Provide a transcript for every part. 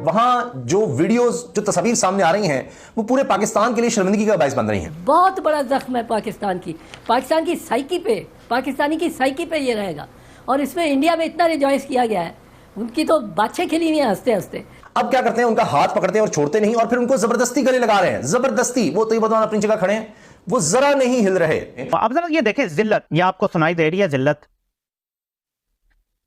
वहां जो वीडियोस जो तस्वीर सामने आ रही हैं वो पूरे पाकिस्तान के लिए शर्मिंदगी का बायस बन रही हैं। बहुत बड़ा जख्म है पाकिस्तान की साइकी पे, पाकिस्तानी की साइकी पे ये रहेगा। और इसमें इंडिया में इतना रिजॉइस किया गया है, उनकी तो बातें खिली हुई हैं हंसते हंसते। अब क्या करते हैं, उनका हाथ पकड़ते हैं और छोड़ते नहीं, और फिर उनको जबरदस्ती गले लगा रहे हैं। जबरदस्ती वो तो ये अपनी जगह खड़े हैं, वो जरा नहीं हिल रहे। अब जरा ये देखें, जिल्लत ये आपको सुनाई दे रही है, जिल्लत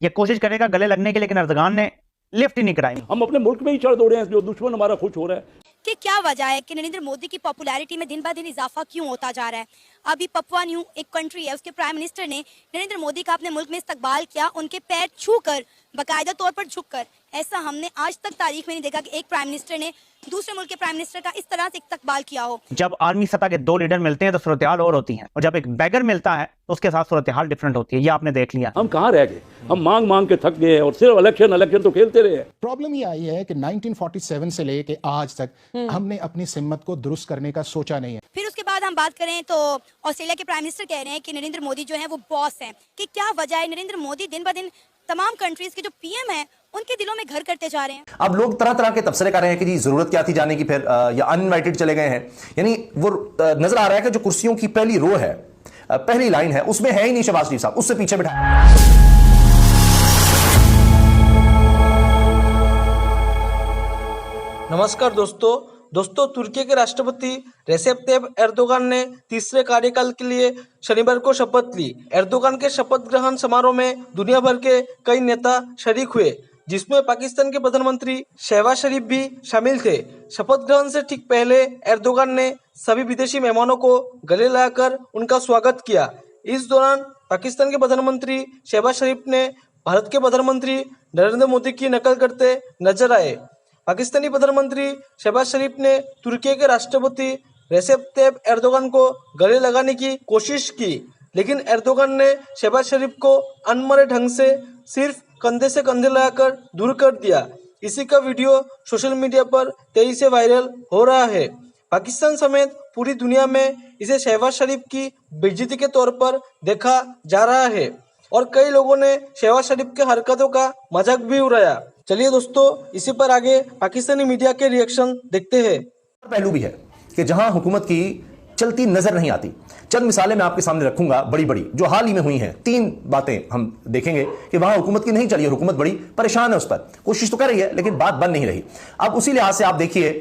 ये कोशिश करेगा गले लगने की, लेकिन अर्दगान ने लिफ्ट ही नहीं कराई। हम अपने मुल्क में ही चढ़ दौड़े हैं, जो दुश्मन हमारा खुश हो रहा है कि क्या वजह है कि नरेंद्र मोदी की पॉपुलैरिटी में दिन ब दिन इजाफा क्यों होता जा रहा है। अभी पपुआ न्यू एक कंट्री है, उसके प्राइम मिनिस्टर ने नरेंद्र मोदी का अपने मुल्क में इस्तकबाल किया, उनके पैर छूकर, बाकायदा तौर पर झुककर। ऐसा हमने आज तक तारीख में नहीं देखा कि एक प्राइम मिनिस्टर ने दूसरे मुल्क के प्राइम मिनिस्टर का इस तरह से इस्तकबाल किया हो। जब आर्मी सतह के दो लीडर मिलते हैं तो सूरत हाल और होती है, और जब एक बैगर मिलता है तो उसके साथ सूरत हाल डिफरेंट होती है। ये आपने देख लिया। हम कहाँ रह गए, हम मांग मांग के थक गए और सिर्फ इलेक्शन तो खेलते रहे। प्रॉब्लम ये आई है कि 1947 से लेके आज तक हमने अपनी सिम्मत को दुरुस्त करने का सोचा नहीं है। फिर उसके बाद हम बात करें तो ऑस्ट्रेलिया के प्राइम मिनिस्टर कह रहे हैं कि नरेंद्र मोदी जो है वो बॉस हैं। कि क्या वजह है, नरेंद्र मोदी दिन ब दिन तमाम कंट्रीज के जो पीएम हैं उनके दिलों में घर करते जा रहे हैं। अब लोग तरह तरह के तबसरे कर रहे हैं कि जी जरूरत क्या थी जाने की, फिर या अनइनवाइटेड चले गए हैं। यानी वो नजर आ रहा है कि जो कुर्सियों की पहली रो है, पहली लाइन है, उसमें है ही नहीं शहबाज शरीफ साहब, उससे पीछे बैठा। नमस्कार दोस्तों, तुर्की के राष्ट्रपति रेसेप तैयब एर्दोगान ने तीसरे कार्यकाल के लिए शनिवार को शपथ ली। एर्दोगान के शपथ ग्रहण समारोह में दुनिया भर के कई नेता शरीक हुए, जिसमें पाकिस्तान के प्रधानमंत्री शहबाज शरीफ भी शामिल थे। शपथ ग्रहण से ठीक पहले एर्दोगान ने सभी विदेशी मेहमानों को गले लगाकर उनका स्वागत किया। इस दौरान पाकिस्तान के प्रधानमंत्री शहबाज शरीफ ने भारत के प्रधानमंत्री नरेंद्र मोदी की नकल करते नजर आए। पाकिस्तानी प्रधानमंत्री शहबाज शरीफ ने तुर्की के राष्ट्रपति रेसेप तैयब एर्दोगान को गले लगाने की कोशिश की, लेकिन एर्दोगान ने शहबाज शरीफ को अनमरे ढंग से सिर्फ कंधे से कंधे लगाकर दूर कर दिया। इसी का वीडियो सोशल मीडिया पर तेजी से वायरल हो रहा है। पाकिस्तान समेत पूरी दुनिया में इसे शहबाज शरीफ की बेइज्जती के तौर पर देखा जा रहा है और कई लोगों ने शहबाज शरीफ के हरकतों का मजाक भी उड़ाया। चलिए दोस्तों, इसी पर आगे पाकिस्तानी मीडिया के रिएक्शन देखते हैं। पहलू भी है कि जहां हुकूमत की चलती नजर नहीं आती। चंद मिसालें मैं आपके सामने रखूंगा, बड़ी बड़ी जो हाल ही में हुई हैं। 3 बातें हम देखेंगे कि वहां हुकूमत की नहीं चली है, हुकूमत बड़ी परेशान है, उस पर कोशिश तो कर रही है लेकिन बात बन नहीं रही। अब उसी लिहाज से आप देखिए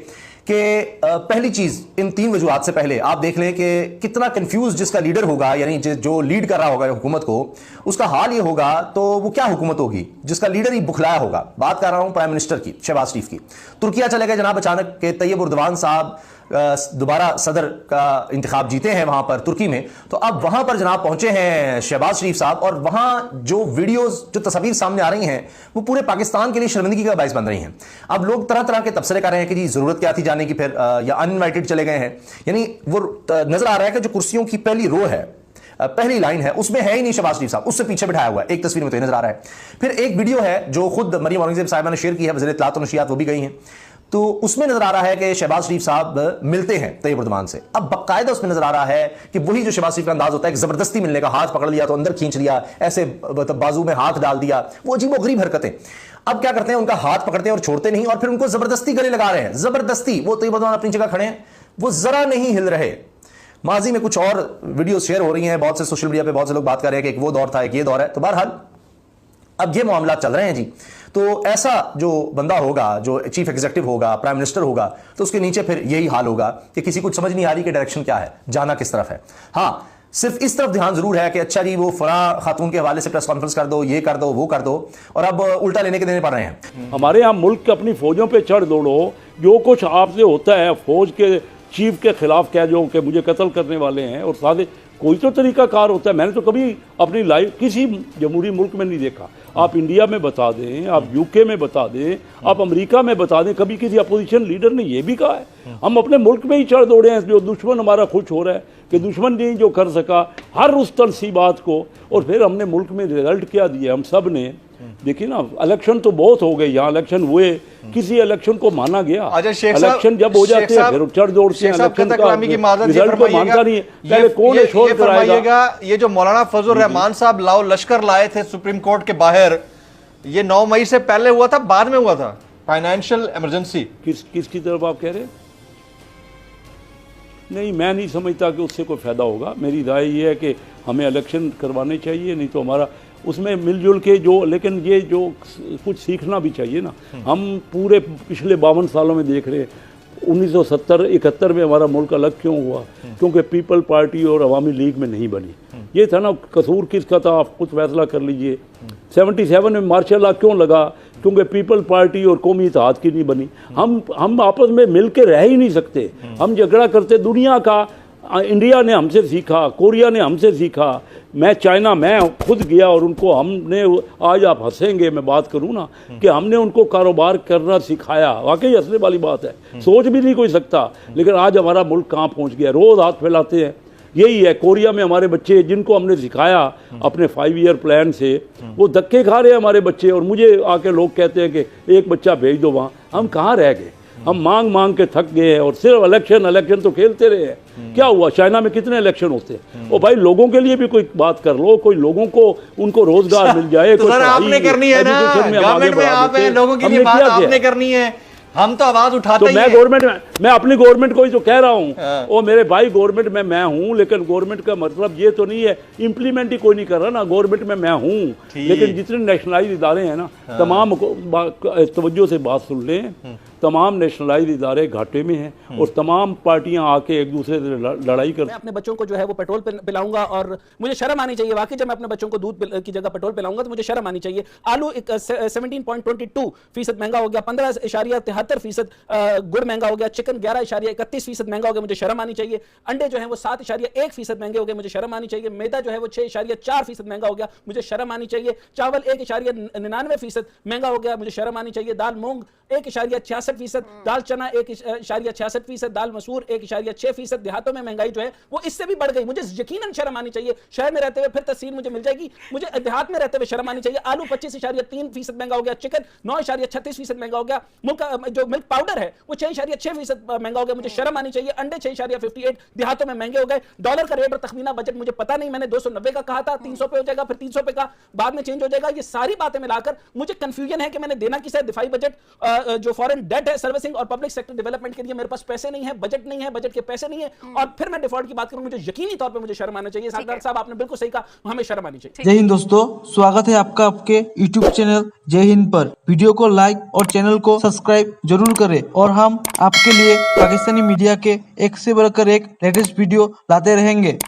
कि पहली चीज, इन 3 वजूहात से पहले आप देख लें कि कितना कंफ्यूज जिसका लीडर होगा, यानी जो लीड कर रहा होगा हुकूमत को, उसका हाल ये होगा तो वो क्या हुकूमत होगी जिसका लीडर ही बुखलाया होगा। बात कर रहा हूं प्राइम मिनिस्टर की, शहबाज शरीफ की। तुर्किया चले गए जनाब अचानक के तैयब उर्दवान साहब दोबारा सदर का इंतखाब जीते हैं वहां पर तुर्की में, तो अब वहां पर जनाब पहुंचे हैं शहबाज शरीफ साहब, और वहां जो वीडियोस जो तस्वीर सामने आ रही हैं वो पूरे पाकिस्तान के लिए शर्मिंदगी का बायस बन रही हैं। अब लोग तरह तरह के तबसरे कर रहे हैं कि जी जरूरत क्या थी जाने की, फिर या अनइनवाइटेड चले गए हैं। यानी वो नजर आ रहा है कि जो कुर्सियों की पहली रो है, पहली लाइन है, उसमें है ही नहीं शहबाज शरीफ साहब, उससे पीछे बिठाया हुआ है। एक तस्वीर में तो नजर आ रहा है। फिर एक वीडियो है जो खुद मरियम औरंगजेब साहिबा ने शेयर की है, वज़ीर इत्तलात और नशियात वो भी गई हैं, तो उसमें नजर आ रहा है कि शहबाज शरीफ साहब मिलते हैं तैयब उर्दवान से। अब बाकायदा उसमें नजर आ रहा है कि वही जो शहबाज शरीफ का अंदाज होता है कि जबरदस्ती मिलने का, हाथ पकड़ लिया तो अंदर खींच लिया, ऐसे बाजू में हाथ डाल दिया, वो अजीबोगरीब हरकतें। अब क्या करते हैं, उनका हाथ पकड़ते हैं और छोड़ते नहीं, और फिर उनको जबरदस्ती गले लगा रहे हैं। जबरदस्ती वो तैयब उर्दवान अपनी जगह खड़े हैं, वो जरा नहीं हिल रहे। माजी में कुछ और वीडियो शेयर हो रही हैं, बहुत से सोशल मीडिया पे बहुत से लोग बात कर रहे हैं कि एक वो दौर था, एक ये दौर है। तो बहरहाल अब ये मामला चल रहे हैं जी। तो ऐसा जो बंदा होगा, जो चीफ एग्जीक्यूटिव होगा, प्राइम मिनिस्टर होगा, तो उसके नीचे फिर यही हाल होगा कि किसी को समझ नहीं आ रही कि डायरेक्शन क्या है, जाना किस तरफ है। हाँ, सिर्फ इस तरफ ध्यान जरूर है कि अच्छा जी वो फला खातून के हवाले से प्रेस कॉन्फ्रेंस कर दो, ये कर दो, वो कर दो, और अब उल्टा लेने के देने पड़ रहे हैं। हमारे यहाँ मुल्क के अपनी फौजों पे चढ़ दौड़ो, जो कुछ आपसे होता है फौज के चीफ के खिलाफ कह दो कि मुझे कत्ल करने वाले हैं, और साथ कोई तो तरीका कार होता है। मैंने तो कभी अपनी लाइफ किसी जमहूरी मुल्क में नहीं देखा। आप इंडिया में बता दें, आप यूके में बता दें, आप अमेरिका में बता दें, कभी किसी अपोजिशन लीडर ने यह भी कहा है। हम अपने मुल्क में ही चढ़ दौड़े हैं, जो दुश्मन हमारा खुश हो रहा है कि दुश्मन ने जो कर सका हर उस तरह सी बात को, और फिर हमने मुल्क में रिजल्ट क्या दिया हम सब ने। देखिए ना, इलेक्शन तो बहुत हो गए, यहाँ इलेक्शन हुए, किसी इलेक्शन को माना गया, इलेक्शन जब हो जाते हैं फिर चढ़ दौड़ते हैं, इलेक्शन का रिजल्ट को मानता नहीं है। पहले कौन एश्योर कराएगा? ये जो मौलाना फजल रहमान साहब लाओ लश्कर लाए थे सुप्रीम कोर्ट के बाहर, ये 9 मई से पहले हुआ था, बाद में हुआ था? फाइनेंशियल इमरजेंसी किसकी तरफ आप कह रहे हैं? नहीं, मैं नहीं समझता कि उससे कोई फ़ायदा होगा। मेरी राय ये है कि हमें इलेक्शन करवाने चाहिए, नहीं तो हमारा उसमें मिलजुल के जो, लेकिन ये जो कुछ सीखना भी चाहिए ना। हम पूरे पिछले 52 सालों में देख रहे हैं, 1970-71 में हमारा मुल्क अलग क्यों हुआ? क्योंकि पीपल पार्टी और अवामी लीग में नहीं बनी। ये था ना, कसूर किसका था? आप कुछ फैसला कर लीजिए। 77 में मार्शल लॉ क्यों लगा? क्योंकि पीपल पार्टी और कौमी इत्तेहाद की नहीं बनी। हम आपस में मिल के रह ही नहीं सकते। हम झगड़ा करते। दुनिया का, इंडिया ने हमसे सीखा, कोरिया ने हमसे सीखा, मैं खुद गया और उनको हमने, आज आप हंसेंगे मैं बात करूं ना, कि हमने उनको कारोबार करना सिखाया। वाकई हंसने वाली बात है, सोच भी नहीं कोई सकता। लेकिन आज हमारा मुल्क कहाँ पहुंच गया, रोज़ हाथ फैलाते हैं। यही है, कोरिया में हमारे बच्चे जिनको हमने सिखाया अपने 5 ईयर प्लान से, वो धक्के खा रहे हैं हमारे बच्चे। और मुझे आके लोग कहते हैं कि एक बच्चा भेज दो वहाँ। हम कहाँ रह गए? हम मांग मांग के थक गए हैं और सिर्फ इलेक्शन तो खेलते रहे हैं। क्या हुआ? चाइना में कितने इलेक्शन होते हैं? और भाई लोगों के लिए भी कोई बात कर लो, कोई लोगों को उनको रोजगार मिल जाए। तो सर आपने करनी है ना, गवर्नमेंट में आप हैं, लोगों के लिए बात आपने करनी है। हम तो आवाज उठाते ही हैं। मैं अपनी गवर्नमेंट को ही तो कह रहा हूँ। और मेरे भाई गवर्नमेंट में मैं हूँ, लेकिन गवर्नमेंट का मतलब ये तो नहीं है इम्प्लीमेंट ही कोई नहीं कर रहा ना। गवर्नमेंट में मैं हूँ, लेकिन जितने नेशनलाइज इदारे हैं ना, तमाम तवज्जो से बात सुन लें, तमाम नेशनलाइज इदारे घाटे में हैं और तमाम पार्टियां आके एक दूसरे से लड़ाई करती हैं। मैं अपने बच्चों को जो है वो पेट्रोल पिलाऊंगा और मुझे शर्म आनी चाहिए। वाकई जब मैं अपने बच्चों को दूध की जगह पेट्रोल पिलाऊंगा तो मुझे शर्म आनी चाहिए। आलू 17.22% महंगा हो गया, 15.73% गुड़ महंगा हो गया, चिकन 11.31% महंगा हो गया, मुझे शर्म आनी चाहिए। अंडे जो है वो 7.1% महंगे हो गए, मुझे शर्म आनी चाहिए। मैदा जो है वो 6.4% महंगा हो गया, मुझे शर्म आनी चाहिए। चावल 1.99% महंगा हो गया, मुझे शर्म आनी चाहिए। दाल मूंग 1.66%, दाल चना 1.66%, दाल मसूर 1.6%। देहातों में महंगाई जो है वो इससे भी बढ़ गई, मुझे यकीनन शर्म आनी चाहिए। शहर में रहते हुए फिर तहसील मुझे मिल जाएगी, मुझे देहात में रहते हुए शर्म आनी चाहिए। आलू 25.3% महंगा हो गया, चिकन 9.36% महंगा हो गया, जो मिल्क पाउडर है वो 6.6% महंगा हो गया, मुझे शर्म आनी चाहिए। अंडे 6.58 देहातों में महंगे हो गए। डॉलर का रेट और तखमीना बजट मुझे पता नहीं, मैंने 290 का कहा था, 300 पे हो जाएगा, फिर 300 पे का बाद में चेंज हो जाएगा। ये सारी बातें मिलाकर मुझे कंफ्यूजन है कि मैंने देना किसे। दिफाई बजट, जो फॉरेन डेट है, सर्विसिंग और पब्लिक सेक्टर डेवलपमेंट के लिए मेरे पास पैसे नहीं है, बजट नहीं है, बजट के पैसे नहीं है, और फिर मैं डिफॉल्ट की बात करूं, मुझे यकीनी तौर पे मुझे शर्म आना चाहिए। डॉक्टर साहब आपने बिल्कुल सही कहा, हमें शर्म आनी चाहिए। जय हिंद दोस्तों, स्वागत है आपका आपके YouTube चैनल जय हिंद पर। वीडियो को लाइक और चैनल को सब्सक्राइब जरूर करें और हम आपके लिए पाकिस्तानी मीडिया के एक से बढ़कर एक लेटेस्ट वीडियो लाते रहेंगे।